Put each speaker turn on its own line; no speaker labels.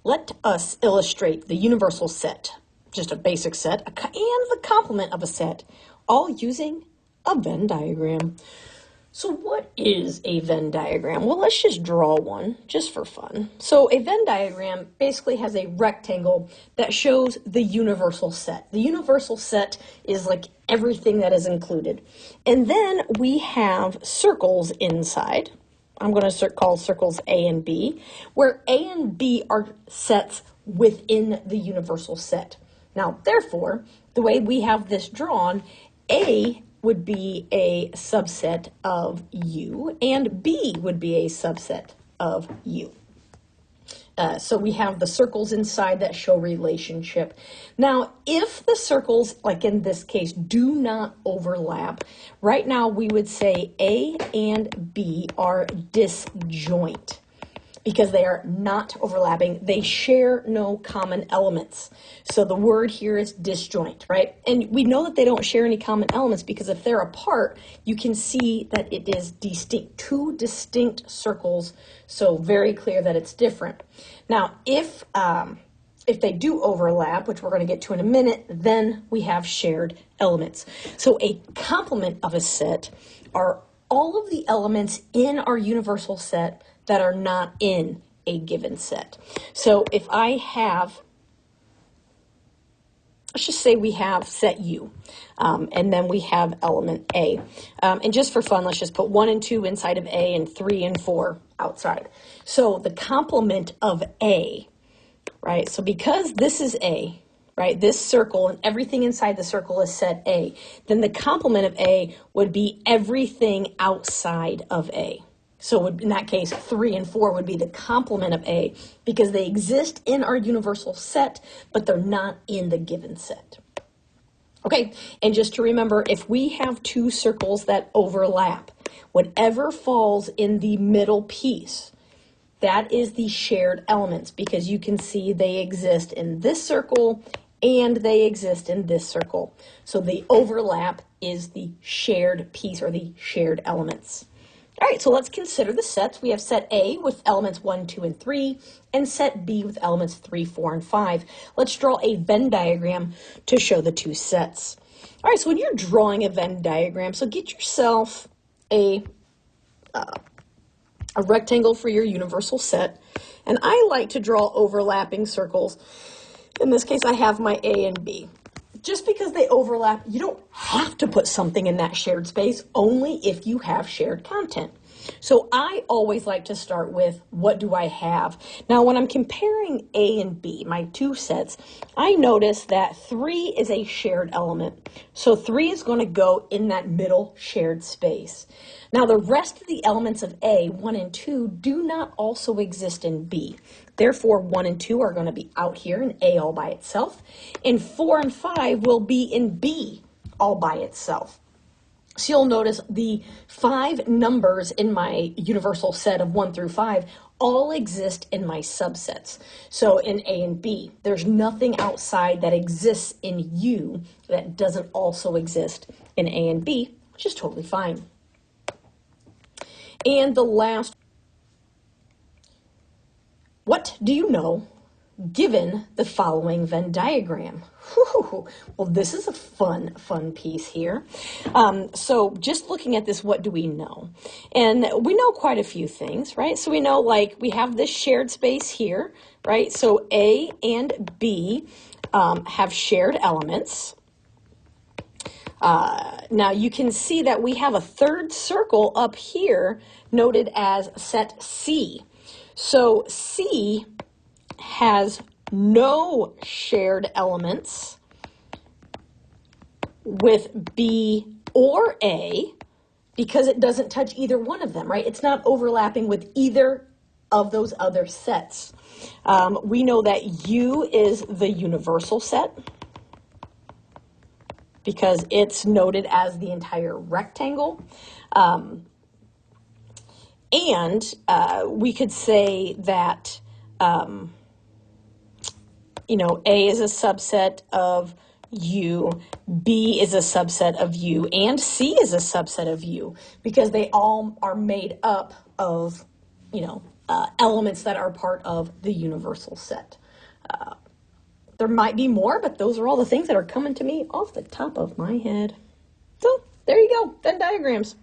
Let us illustrate the universal set, just a basic set, and the complement of a set, all using a Venn diagram. So what is a Venn diagram? Well, let's just draw one just for fun. So a Venn diagram basically has a rectangle that shows the universal set. The universal set is like everything that is included. And then we have circles inside. I'm going to call circles A and B, where A and B are sets within the universal set. Now, therefore, the way we have this drawn, A would be a subset of U, and B would be a subset of U. So we have the circles inside that show relationship. Now, if the circles, like in this case, do not overlap, right now we would say A and B are disjoint because they are not overlapping. They share no common elements. So the word here is disjoint, right? And we know that they don't share any common elements because if they're apart, you can see that it is distinct, two distinct circles, so very clear that it's different. Now, if they do overlap, which we're going to get to in a minute, then we have shared elements. So a complement of a set are all of the elements in our universal set that are not in a given set. So if I have, let's just say we have set U, and then we have element A. And just for fun, let's just put 1 and 2 inside of A and 3 and 4 outside. So the complement of A, right? So because this is A, right, this circle and everything inside the circle is set A, then the complement of A would be everything outside of A. So in that case, 3 and 4 would be the complement of A because they exist in our universal set, but they're not in the given set. Okay, and just to remember, if we have two circles that overlap, whatever falls in the middle piece, that is the shared elements because you can see they exist in this circle and they exist in this circle. So the overlap is the shared piece or the shared elements. All right, so let's consider the sets. We have set A with elements 1, 2, and 3, and set B with elements 3, 4, and 5. Let's draw a Venn diagram to show the two sets. All right, so when you're drawing a Venn diagram, so get yourself a rectangle for your universal set, and I like to draw overlapping circles. In this case, I have my A and B. Just because they overlap, you don't have to put something in that shared space, only if you have shared content. So I always like to start with, what do I have? Now, when I'm comparing A and B, my two sets, I notice that 3 is a shared element. So 3 is going to go in that middle shared space. Now, the rest of the elements of A, 1 and 2, do not also exist in B. Therefore, 1 and 2 are going to be out here in A all by itself, and 4 and 5 will be in B all by itself. So you'll notice the 5 numbers in my universal set of 1 through 5 all exist in my subsets. So in A and B, there's nothing outside that exists in U that doesn't also exist in A and B, which is totally fine. And the last, what do you know given the following Venn diagram? Whew. Well, this is a fun piece here. So just looking at this, what do we know? And we know quite a few things, right? So we know, like, we have this shared space here, right? So A and B have shared elements. Now you can see that we have a third circle up here noted as set C. So C has no shared elements with B or A because it doesn't touch either one of them, right? It's not overlapping with either of those other sets. We know that U is the universal set because it's noted as the entire rectangle. And we could say that, you know, A is a subset of U, B is a subset of U, and C is a subset of U because they all are made up of, you know, elements that are part of the universal set. There might be more, but those are all the things that are coming to me off the top of my head. So there you go, Venn diagrams.